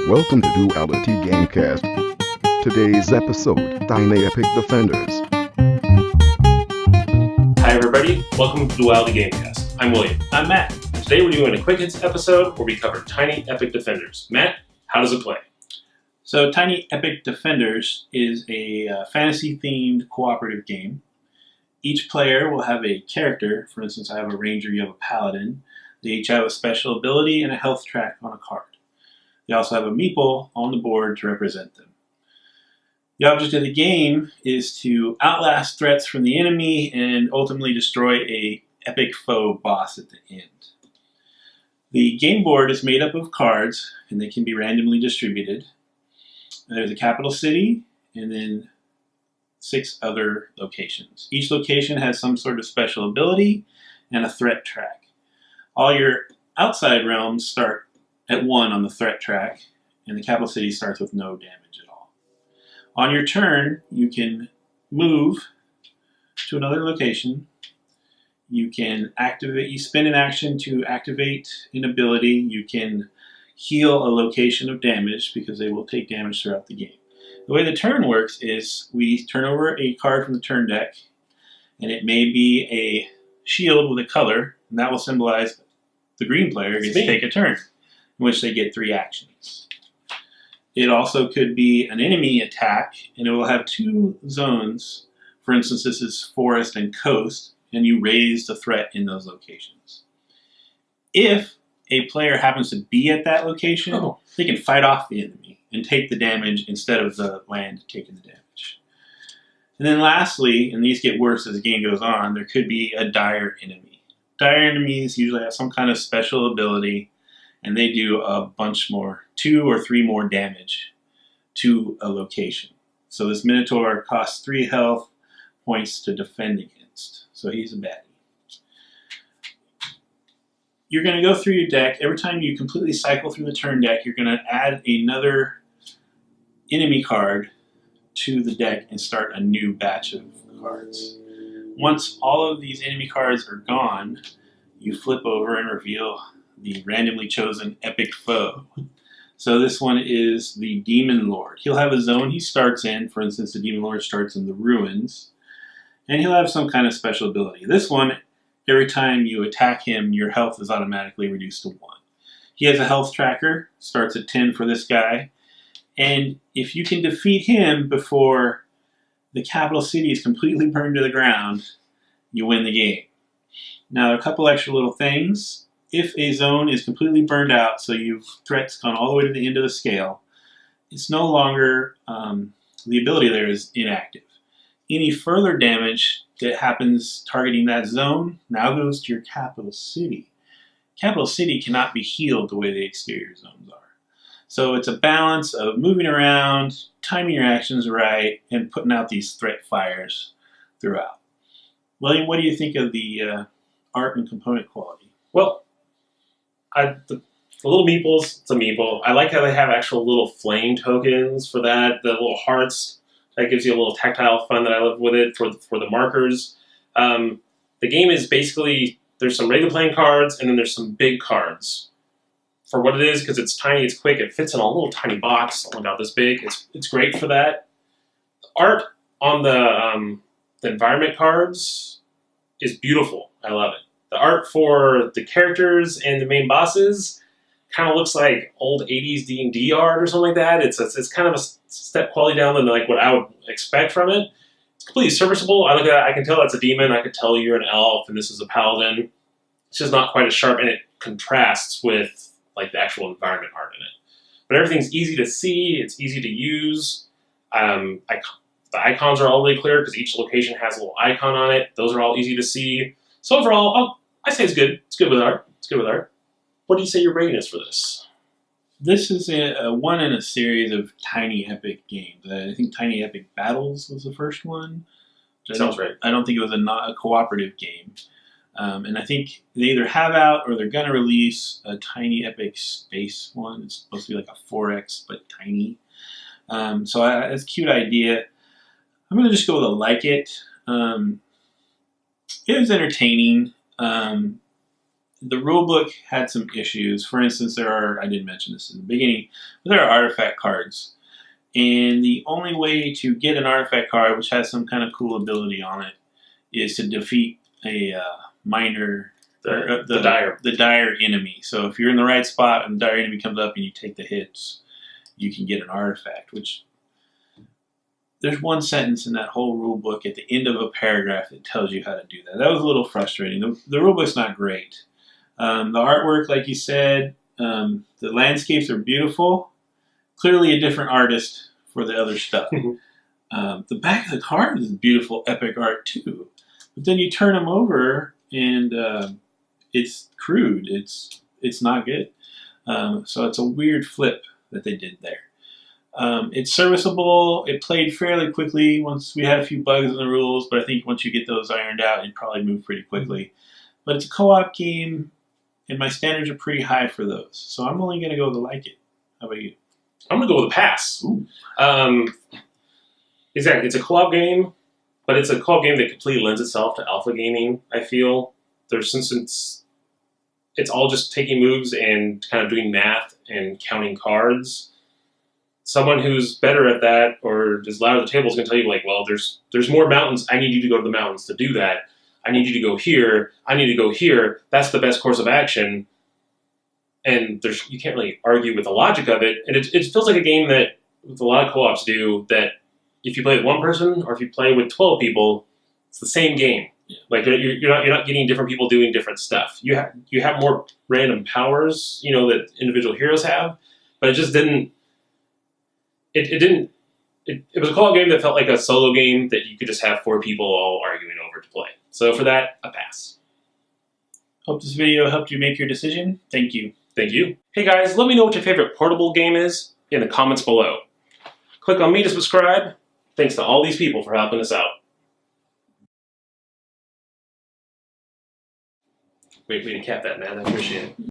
Welcome to Duality Gamecast. Today's episode, Tiny Epic Defenders. Hi everybody, welcome to Duality Gamecast. I'm William. I'm Matt. Today we're doing a quick hits episode where we cover Tiny Epic Defenders. Matt, how does it play? So Tiny Epic Defenders is a fantasy-themed cooperative game. Each player will have a character. For instance, I have a ranger, you have a paladin. They each have a special ability and a health track on a card. They also have a meeple on the board to represent them. The object of the game is to outlast threats from the enemy and ultimately destroy a epic foe boss at the end. The game board is made up of cards, and they can be randomly distributed. There's a capital city, and then 6 other locations. Each location has some sort of special ability and a threat track. All your outside realms start at 1 on the threat track, and the capital city starts with no damage at all. On your turn, you can move to another location. You can activate, you spend an action to activate an ability. You can heal a location of damage because they will take damage throughout the game. The way the turn works is we turn over a card from the turn deck, and it may be a shield with a color, and that will symbolize the green player gets to take a turn, in which they get 3 actions. It also could be an enemy attack, and it will have 2 zones. For instance, this is forest and coast, and you raise the threat in those locations. If a player happens to be at that location, they can fight off the enemy and take the damage instead of the land taking the damage. And then lastly, and these get worse as the game goes on, there could be a dire enemy. Dire enemies usually have some kind of special ability, and they do a bunch more, 2 or 3 more damage to a location. So this Minotaur costs 3 health points to defend against. So he's a baddie. You're going to go through your deck. Every time you completely cycle through the turn deck, you're going to add another enemy card to the deck and start a new batch of cards. Once all of these enemy cards are gone, you flip over and reveal the randomly chosen epic foe. So this one is the Demon Lord. He'll have a zone he starts in. For instance, the Demon Lord starts in the ruins, and he'll have some kind of special ability. This one, every time you attack him, your health is automatically reduced to 1. He has a health tracker, starts at 10 for this guy, and if you can defeat him before the capital city is completely burned to the ground, you win the game. Now, a couple extra little things. If a zone is completely burned out, so you've threats gone all the way to the end of the scale, it's no longer, the ability there is inactive. Any further damage that happens targeting that zone now goes to your capital city. Capital city cannot be healed the way the exterior zones are. So it's a balance of moving around, timing your actions right, and putting out these threat fires throughout. William, what do you think of the art and component quality? Well, the little meeples, it's a meeple. I like how they have actual little flame tokens for that, the little hearts. That gives you a little tactile fun that I love with it for the markers. The game is basically, there's some regular playing cards, and then there's some big cards. For what it is, because it's tiny, it's quick, it fits in a little tiny box, only about this big. It's great for that. The art on the environment cards is beautiful. I love it. The art for the characters and the main bosses kind of looks like old 80s D&D art or something like that. It's kind of a step quality down than like what I would expect from it. It's completely serviceable. I look at it, I can tell that's a demon. I could tell you're an elf and this is a paladin. It's just not quite as sharp, and it contrasts with like the actual environment art in it. But everything's easy to see. It's easy to use. The icons are all really clear because each location has a little icon on it. Those are all easy to see. So overall, I say it's good. It's good with art. It's good with art. What do you say your rating is for this? This is a one in a series of Tiny Epic games. I think Tiny Epic Battles was the first one. Sounds right. I don't think it was a cooperative game. And I think they either have out or they're going to release a Tiny Epic Space one. It's supposed to be like a 4X, but tiny. So it's a cute idea. I'm going to just go with a like it. It was entertaining. the rulebook had some issues. For instance, I didn't mention this in the beginning, but there are artifact cards. And the only way to get an artifact card, which has some kind of cool ability on it, is to defeat a minor, the dire enemy. So if you're in the right spot and the dire enemy comes up and you take the hits, you can get an artifact, which there's one sentence in that whole rule book at the end of a paragraph that tells you how to do that. That was a little frustrating. The rule book's not great. The artwork, like you said, the landscapes are beautiful. Clearly a different artist for the other stuff. The back of the card is beautiful, epic art too. But then you turn them over and it's crude. It's not good. So it's a weird flip that they did there. It's serviceable. It played fairly quickly once we had a few bugs in the rules, but I think once you get those ironed out, it'd probably move pretty quickly. But it's a co-op game, and my standards are pretty high for those. So I'm only going to go with a like it. How about you? I'm going to go with a pass. Exactly. It's a co-op game, but it's a co-op game that completely lends itself to alpha gaming, I feel. Since it's all just taking moves and kind of doing math and counting cards. Someone who's better at that or is louder at the table is going to tell you, like, well, there's more mountains. I need you to go to the mountains to do that. I need you to go here. I need to go here. That's the best course of action. And you can't really argue with the logic of it. And it feels like a game that a lot of co-ops do, that if you play with one person or if you play with 12 people, it's the same game. Yeah. Like you're not getting different people doing different stuff. You have more random powers, that individual heroes have, but it just didn't. It was a co-op game that felt like a solo game that you could just have 4 people all arguing over to play. So for that, a pass. Hope this video helped you make your decision. Thank you. Thank you. Hey guys, let me know what your favorite portable game is in the comments below. Click on me to subscribe. Thanks to all these people for helping us out. Way to cap that, man. I appreciate it.